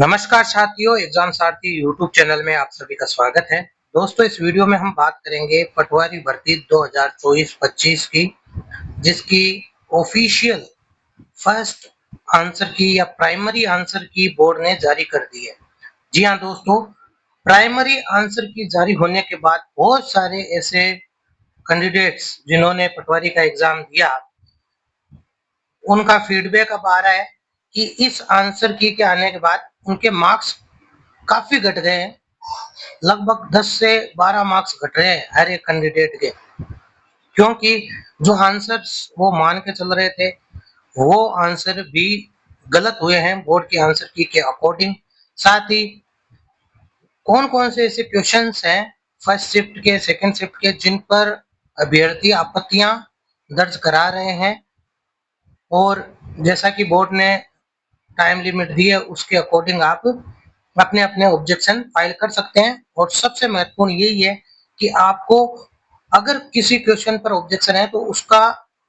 नमस्कार साथियों, एग्जाम सारथी YouTube channel में आप सभी का स्वागत है। दोस्तों, इस वीडियो में हम बात करेंगे पटवारी भर्ती 2024-25 की, जिसकी ऑफिशियल फर्स्ट आंसर की या प्राइमरी आंसर की बोर्ड ने जारी कर दी है। जी हाँ दोस्तों, प्राइमरी आंसर की जारी होने के बाद बहुत सारे ऐसे कैंडिडेट्स जिन्होंने पटवारी का एग्जाम दिया, उनका फीडबैक अब आ रहा है कि इस आंसर की के आने के बाद उनके मार्क्स काफी घट गए हैं। लगभग 10 से 12 मार्क्स घट रहे हैं हर एक कैंडिडेट के, क्योंकि जो आंसर्स वो मान के चल रहे थे वो आंसर भी गलत हुए हैं बोर्ड की आंसर की के अकॉर्डिंग। साथ ही कौन कौन से ऐसे क्वेश्चंस हैं फर्स्ट शिफ्ट के, सेकंड शिफ्ट के, जिन पर अभ्यर्थी आपत्तियां दर्ज करा रहे हैं, और जैसा कि बोर्ड ने टाइम लिमिट दी है उसके अकॉर्डिंग आप अपने अपने ऑब्जेक्शन फाइल कर सकते हैं। और सबसे महत्वपूर्ण यही है कि आपको अगर किसी क्वेश्चन पर ऑब्जेक्शन है तो उसका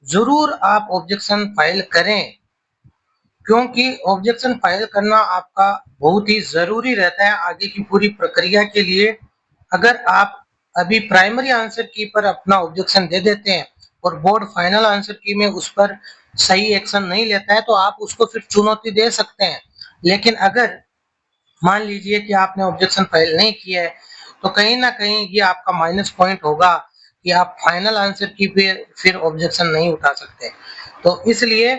जरूर आप ऑब्जेक्शन फाइल करें, क्योंकि ऑब्जेक्शन फाइल करना आपका बहुत ही जरूरी रहता है आगे की पूरी प्रक्रिया के लिए। अगर आप अभी प्राइमरी आंसर की पर अपना ऑब्जेक्शन दे देते हैं और बोर्ड फाइनल आंसर की में उस पर सही एक्शन नहीं लेता है तो आप उसको फिर चुनौती दे सकते हैं। लेकिन अगर मान लीजिए कि आपने ऑब्जेक्शन फाइल नहीं किया है तो कहीं ना कहीं ये आपका माइनस पॉइंट होगा कि आप फाइनल आंसर की पे फिर ऑब्जेक्शन नहीं उठा सकते। तो इसलिए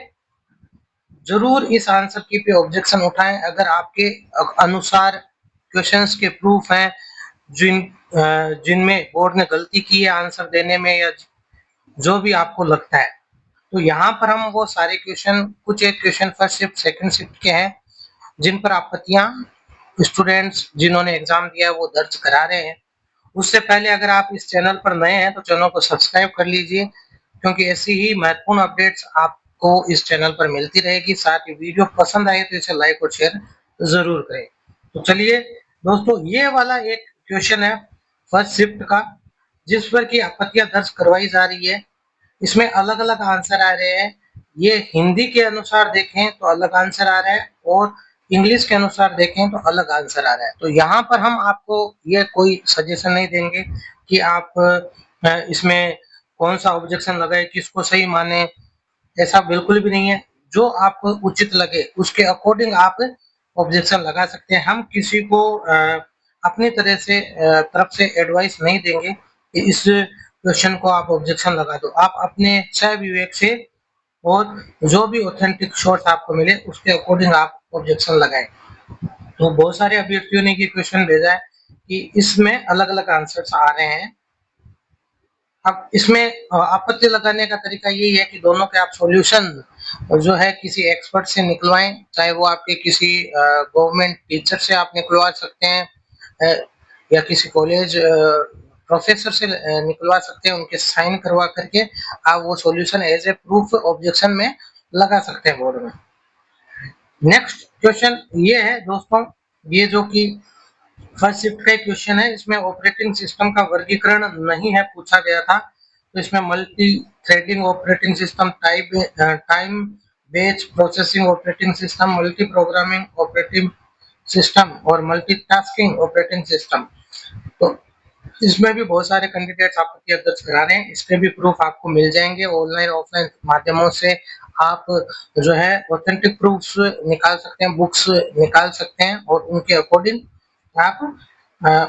जरूर इस आंसर की पे ऑब्जेक्शन उठाएं अगर आपके अनुसार क्वेश्चंस के प्रूफ हैं जिनमें बोर्ड ने गलती की है आंसर देने में, या जो भी आपको लगता है। तो यहाँ पर हम वो सारे क्वेश्चन, कुछ एक question first shift second shift के हैं जिन पर आपत्तियां स्टूडेंट्स जिन्होंने एग्जाम दिया है वो दर्ज करा रहे हैं। उससे पहले अगर आप इस चैनल पर नए हैं तो चैनल को सब्सक्राइब कर लीजिए, क्योंकि ऐसी ही महत्वपूर्ण अपडेट्स आपको इस चैनल पर मिलती रहेगी। साथ ही वीडियो पसंद आए तो इसे लाइक और शेयर जरूर करें। तो चलिए दोस्तों, ये वाला एक क्वेश्चन है फर्स्ट शिफ्ट का जिस पर की आपत्तियां दर्ज करवाई जा रही है। इसमें अलग अलग आंसर आ रहे हैं। ये हिंदी के अनुसार देखें तो अलग आंसर आ रहा है और इंग्लिश के अनुसार देखें तो अलग आंसर आ रहा है। तो यहाँ पर हम आपको ये कोई सजेशन नहीं देंगे कि आप इसमें कौन सा ऑब्जेक्शन लगाए, किसको सही माने, ऐसा बिल्कुल भी नहीं है। जो आपको उचित लगे उसके अकॉर्डिंग आप ऑब्जेक्शन लगा सकते हैं। हम किसी को अपनी तरफ से एडवाइस नहीं देंगे कि इस क्वेश्चन को आप ऑब्जेक्शन लगा दो। आप अपने स्वयं विवेक से और जो भी ऑथेंटिक सोर्स आपको मिले उसके अकॉर्डिंग आप ऑब्जेक्शन लगाएं। तो बहुत सारे अभ्यर्थियों ने ये क्वेश्चन भेजा है कि इसमें अलग अलग आंसर्स आ रहे हैं। अब इसमें आपत्ति लगाने का तरीका यही है कि दोनों के आप सॉल्यूशन जो है किसी एक्सपर्ट से निकलवाएं, चाहे वो आपके किसी गवर्नमेंट टीचर से आप निकलवा सकते हैं या किसी कॉलेज प्रोफेसर से निकलवा सकते हैं। उनके साइन करवा करके आप वो solution as a proof objection में लगा सकते हैं बोर्ड में। नेक्स्ट क्वेश्चन ये है दोस्तों, ये जो कि फर्स्ट शिफ्ट का क्वेश्चन है, इसमें ऑपरेटिंग सिस्टम का वर्गीकरण नहीं है पूछा गया था। तो इसमें multi threading operating system, time based processing operating system, multi programming operating system और मल्टीटास्किंग ऑपरेटिंग सिस्टम। तो इसमें भी बहुत सारे कैंडिडेट्स आपत्ति दर्ज करा रहे हैं। इसके भी प्रूफ आपको मिल जाएंगे ऑनलाइन ऑफलाइन माध्यमों से। आप जो है ऑथेंटिक प्रूफ्स निकाल सकते हैं, बुक्स निकाल सकते हैं और उनके अकॉर्डिंग आप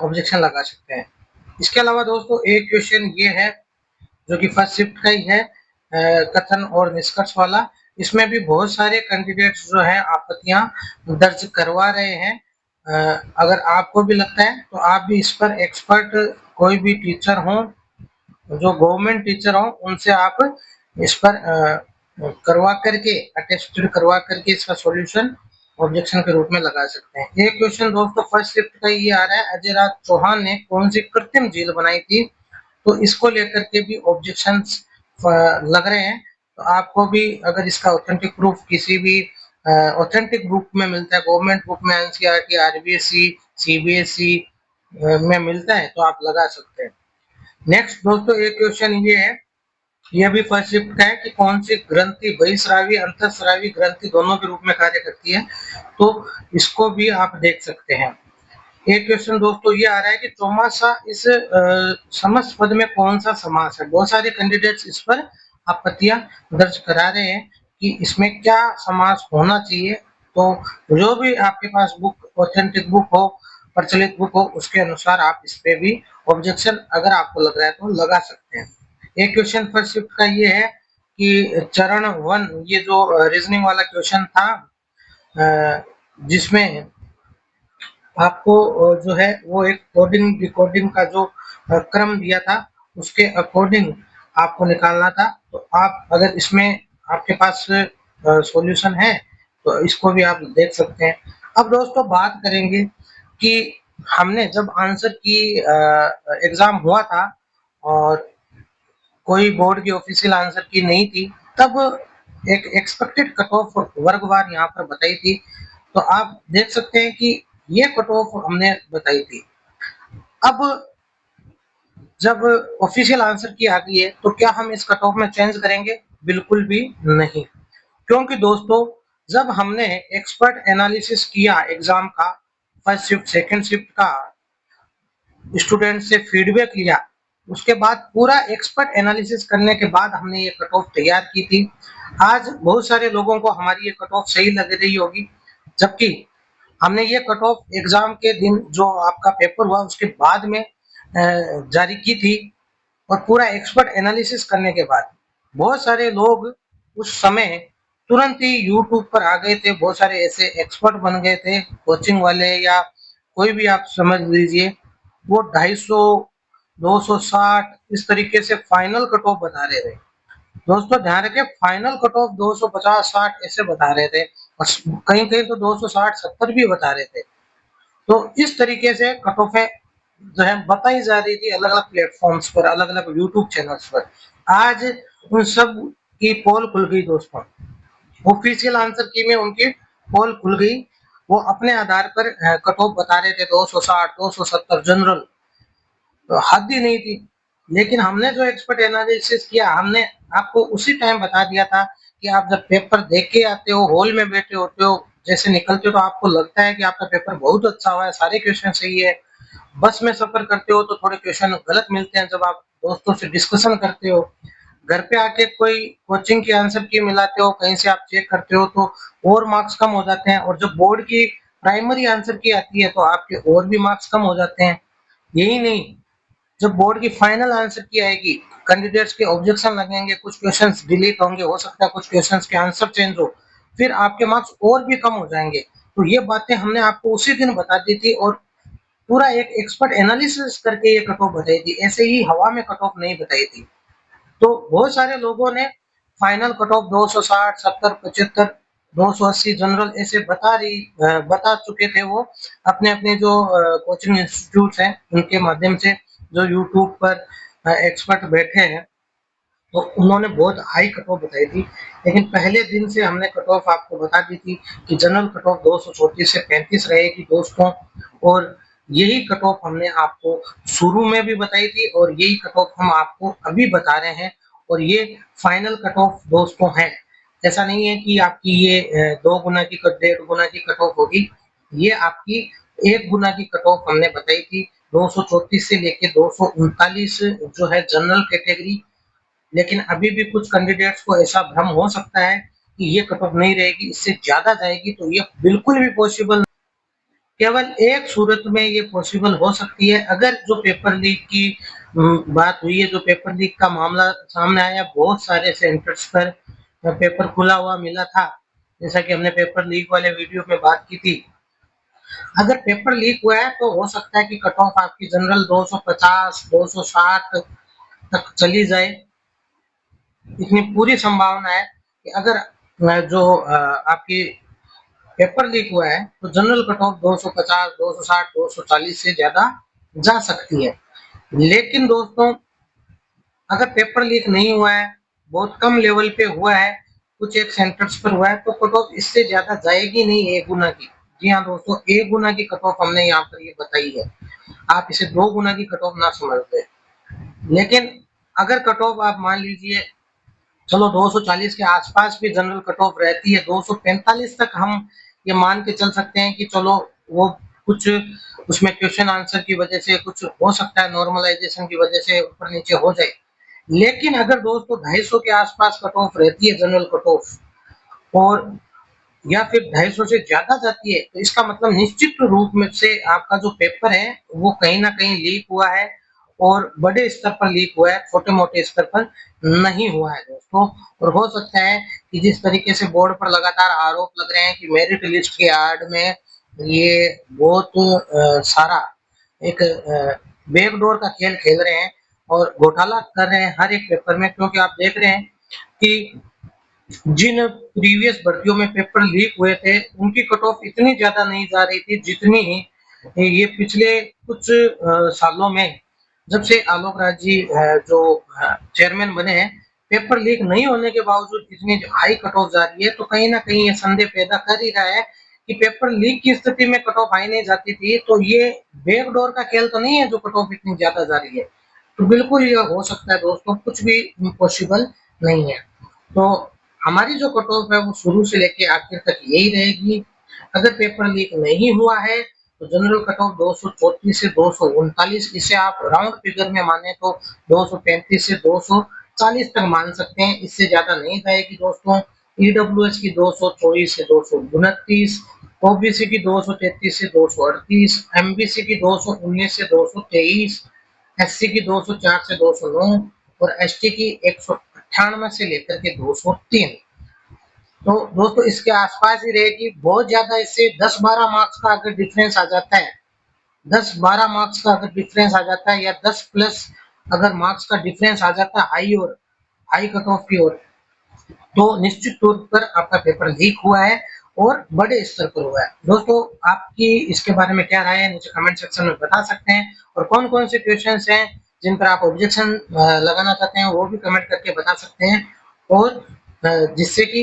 ऑब्जेक्शन लगा सकते हैं। इसके अलावा दोस्तों एक क्वेश्चन ये है जो कि फर्स्ट शिफ्ट का ही है, कथन और निष्कर्ष वाला। इसमें भी बहुत सारे कैंडिडेट्स जो है आपत्तियां दर्ज करवा रहे हैं। अगर आपको भी लगता है तो आप भी इस पर एक्सपर्ट कोई भी टीचर हो, जो गवर्नमेंट टीचर हो, उनसे आप इस पर करवा करके अटेस्टेड करवा करके इसका सॉल्यूशन ऑब्जेक्शन के रूप में लगा सकते हैं। एक क्वेश्चन दोस्तों फर्स्ट शिफ्ट का ये आ रहा है, अजय राज चौहान ने कौन सी कृत्रिम झील बनाई थी? तो इसको लेकर के भी ऑब्जेक्शंस लग रहे हैं। तो आपको भी अगर इसका ऑथेंटिक प्रूफ किसी भी ऑथेंटिक बुक में मिलता है, गवर्नमेंट बुक में, एनसीईआरटी, आरबीएसई, सीबीएसई में मिलता है तो आप लगा सकते हैं। नेक्स्ट दोस्तों एक क्वेश्चन ये है, यह भी फर्स्ट शिफ्ट का है कि कौन सी ग्रंथि बहिस्रावी अंतःस्रावी ग्रंथि दोनों के रूप में कार्य करती है? तो इसको भी आप देख सकते हैं। एक क्वेश्चन दोस्तों ये आ रहा है कि चौमासा इस समस्त पद में कौन सा समास है। बहुत सारे कैंडिडेट्स इस पर आपत्तियां दर्ज करा रहे हैं कि इसमें क्या समास होना चाहिए। तो जो भी आपके पास बुक, ऑथेंटिक बुक हो, प्रचलित बुक हो, उसके अनुसार आप इस पे भी ऑब्जेक्शन अगर आपको लग रहा है तो लगा सकते हैं। एक क्वेश्चन फर्स्ट शिफ्ट का ये है कि चरण 1, ये जो रीजनिंग वाला क्वेश्चन था, जिसमें आपको जो है वो एक कोडिंग डिकोडिंग का जो क्रम दिया था उसके अकॉर्डिंग आपको निकालना था। तो आप अगर इसमें आपके पास सॉल्यूशन है तो इसको भी आप देख सकते हैं। अब दोस्तों बात करेंगे कि हमने जब आंसर की एग्जाम हुआ था और कोई बोर्ड की ऑफिशियल आंसर की नहीं थी, तब एक एक्सपेक्टेड कट ऑफ वर्गवार यहाँ पर बताई थी। तो आप देख सकते हैं कि ये कट ऑफ हमने बताई थी। अब जब ऑफिशियल आंसर की आ गई है तो क्या हम इस कट ऑफ में चेंज करेंगे? बिल्कुल भी नहीं, क्योंकि दोस्तों जब हमने एक्सपर्ट एनालिसिस किया एग्जाम का, फर्स्ट शिफ्ट सेकंड शिफ्ट का, स्टूडेंट से फीडबैक लिया, उसके बाद पूरा एक्सपर्ट एनालिसिस करने के बाद हमने ये कट ऑफ तैयार की थी। आज बहुत सारे लोगों को हमारी ये कट ऑफ सही लग रही होगी, जबकि हमने ये कट ऑफ एग्जाम के दिन जो आपका पेपर हुआ उसके बाद में जारी की थी, और पूरा एक्सपर्ट एनालिसिस करने के बाद बहुत सारे लोग उस समय तुरंत ही यूट्यूब पर आ गए थे। बहुत सारे ऐसे एक्सपर्ट बन गए थे, कोचिंग वाले या कोई भी आप समझ लीजिए, वो 250, 260 इस तरीके से फाइनल कट ऑफ बता रहे थे। दोस्तों ध्यान रखें, फाइनल कट ऑफ 250, 60 ऐसे बता रहे थे, और कहीं कहीं तो 260, 70 भी बता रहे थे। तो इस तरीके से कट ऑफें जो है बताई जा रही थी अलग अलग प्लेटफॉर्म्स पर, अलग अलग यूट्यूब चैनल्स पर। आज उन सब की पोल खुल गई दोस्तों, ऑफिशियल आंसर की में उनकी पोल खुल गई। वो अपने आधार पर कट ऑफ बता रहे थे 260, 270 जनरल, तो हद ही नहीं थी। लेकिन हमने जो एक्सपर्ट एनालिसिस किया, हमने आपको उसी टाइम बता दिया था कि आप जब पेपर देख के आते हो, हॉल में बैठे होते हो, जैसे निकलते हो तो आपको लगता है कि आपका पेपर बहुत अच्छा हुआ है, सारे क्वेश्चन सही है। बस में सफर करते हो तो थोड़े क्वेश्चन गलत मिलते हैं, जब आप दोस्तों से डिस्कशन करते हो, घर पे आके कोई कोचिंग के आंसर की मिलाते हो, कहीं से आप चेक करते हो तो और मार्क्स कम हो जाते हैं, और जब बोर्ड की प्राइमरी आंसर की आती है तो आपके और भी मार्क्स कम हो जाते हैं। यही नहीं, जब बोर्ड की फाइनल आंसर की आएगी, कैंडिडेट्स के ऑब्जेक्शन लगेंगे, कुछ क्वेश्चंस डिलीट होंगे, हो सकता है कुछ क्वेश्चंस के आंसर चेंज हो, फिर आपके मार्क्स और भी कम हो जाएंगे। तो ये बातें हमने आपको उसी दिन बता दी थी, और पूरा एक एक्सपर्ट एनालिसिस करके ये कट ऑफ बताई थी, ऐसे ही हवा में कट ऑफ नहीं बताई थी। तो बहुत सारे लोगों ने फाइनल कट ऑफ 260, 70, 75, 280 जनरल ऐसे बता चुके थे वो, अपने अपने जो कोचिंग इंस्टीट्यूट हैं उनके माध्यम से, जो यूट्यूब पर एक्सपर्ट बैठे हैं, तो उन्होंने बहुत हाई कट ऑफ बताई थी। लेकिन पहले दिन से हमने कट ऑफ आपको बता दी थी कि जनरल कट ऑफ 234 से 35 रहेगी दोस्तों, और यही कट ऑफ हमने आपको शुरू में भी बताई थी, और यही कट ऑफ हम आपको अभी बता रहे हैं, और ये फाइनल कट ऑफ दोस्तों है। ऐसा नहीं है कि आपकी ये 2 गुना की 1.5 गुना की कट ऑफ होगी, ये आपकी 1 गुना की कट ऑफ हमने बताई थी। 234 से लेके 239 जो है जनरल कैटेगरी। लेकिन अभी भी कुछ कैंडिडेट्स को ऐसा भ्रम हो सकता है कि ये कट ऑफ नहीं रहेगी, इससे ज्यादा जाएगी, तो ये बिल्कुल भी पॉसिबल, केवल एक सूरत में ये पॉसिबल हो सकती है, अगर जो पेपर लीक की बात हुई है, जो पेपर लीक का मामला सामने आया, बहुत सारे सेंटर्स पर पेपर खुला हुआ मिला था, जैसा कि हमने पेपर लीक वाले वीडियो में बात की थी। अगर पेपर लीक हुआ है तो हो सकता है कि कट ऑफ आपकी जनरल 250, 260 तक चली जाए। इतनी पूरी संभावना है कि अगर जो आपकी पेपर लीक हुआ है तो जनरल कट ऑफ 250, 260, 240 से ज्यादा जा सकती है। लेकिन दोस्तों अगर पेपर लीक नहीं हुआ है, बहुत कम लेवल पे हुआ है, कुछ एक सेंटर्स पर हुआ है, तो कट ऑफ इससे ज्यादा जाएगी नहीं 1 गुना की। जी हाँ दोस्तों, 1 गुना की कट ऑफ हमने यहाँ पर ये बताई है, आप इसे 2 गुना की कट ऑफ ना समझते। लेकिन अगर कट ऑफ आप मान लीजिए चलो 240 के आसपास भी जनरल कट ऑफ रहती है, 245 तक हम ये मान के चल सकते हैं कि चलो वो कुछ उसमें क्वेश्चन आंसर की वजह से कुछ हो सकता है, नॉर्मलाइजेशन की वजह से ऊपर नीचे हो जाए। लेकिन अगर दोस्तों 250 के आसपास कट ऑफ रहती है जनरल कट ऑफ, और या फिर 250 से ज्यादा जाती है, तो इसका मतलब निश्चित रूप में से आपका जो पेपर है वो कहीं ना कहीं लीक हुआ है, और बड़े स्तर पर लीक हुआ है, छोटे मोटे स्तर पर नहीं हुआ है दोस्तों। और हो सकता है कि जिस तरीके से बोर्ड पर लगातार आरोप लग रहे हैं कि मेरिट लिस्ट के आड़ में ये बहुत सारा एक बैकडोर का खेल खेल रहे हैं और घोटाला कर रहे हैं हर एक पेपर में, क्योंकि आप देख रहे हैं कि जिन प्रीवियस भर्तियों में पेपर लीक हुए थे उनकी कट ऑफ इतनी ज्यादा नहीं जा रही थी जितनी ये पिछले कुछ सालों में, जब से आलोक राज जी जो चेयरमैन बने हैं, पेपर लीक नहीं होने के बावजूद इतनी हाई कट ऑफ जा रही है। तो कहीं ना कहीं ये संदेह पैदा कर ही रहा है कि पेपर लीक की स्थिति में कट ऑफ हाई नहीं जाती थी, तो ये बैकडोर का खेल तो नहीं है जो कट ऑफ इतनी ज्यादा जा रही है। तो बिल्कुल ये हो सकता है दोस्तों, कुछ भी इम्पॉसिबल नहीं है। तो हमारी जो कट ऑफ है वो शुरू से लेके आखिर तक यही रहेगी। अगर पेपर लीक नहीं हुआ है तो जनरल कट ऑफ 234 से 239, इसे आप राउंड फिगर में माने तो 235 से 240 तक मान सकते हैं, इससे ज्यादा नहीं जाएगी दोस्तों। ईडब्ल्यूएस की 224 से 229, ओबीसी की 233 से 238, एमबीसी की 219 से 223, एससी की 204 से 209 और एसटी की 198 से लेकर के 203। तो दोस्तों इसके आसपास ही रहेगी। बहुत ज्यादा इससे 10-12 मार्क्स का अगर डिफरेंस आ जाता है, 10-12 मार्क्स का अगर डिफरेंस आ जाता है, या 10 प्लस अगर मार्क्स का डिफरेंस आ जाता है हाई कट ऑफ की ओर, तो निश्चित तौर पर आपका पेपर लीक हुआ है और बड़े स्तर पर हुआ है। दोस्तों आपकी इसके बारे में क्या राय है, नीचे कमेंट सेक्शन में बता सकते हैं, और कौन कौन से क्वेश्चंस हैं जिन पर आप ऑब्जेक्शन लगाना चाहते हैं वो भी कमेंट करके बता सकते हैं। और जिससे कि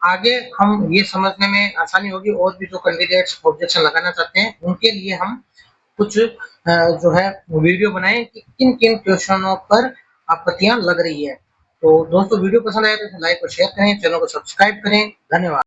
आगे हम ये समझने में आसानी होगी, और भी जो कैंडिडेट्स ऑब्जेक्शन लगाना चाहते हैं उनके लिए हम कुछ जो है वीडियो बनाएं कि किन किन क्वेश्चनों पर आपत्तियां लग रही है। तो दोस्तों वीडियो पसंद आए तो लाइक और शेयर करें, चैनल को सब्सक्राइब करें। धन्यवाद।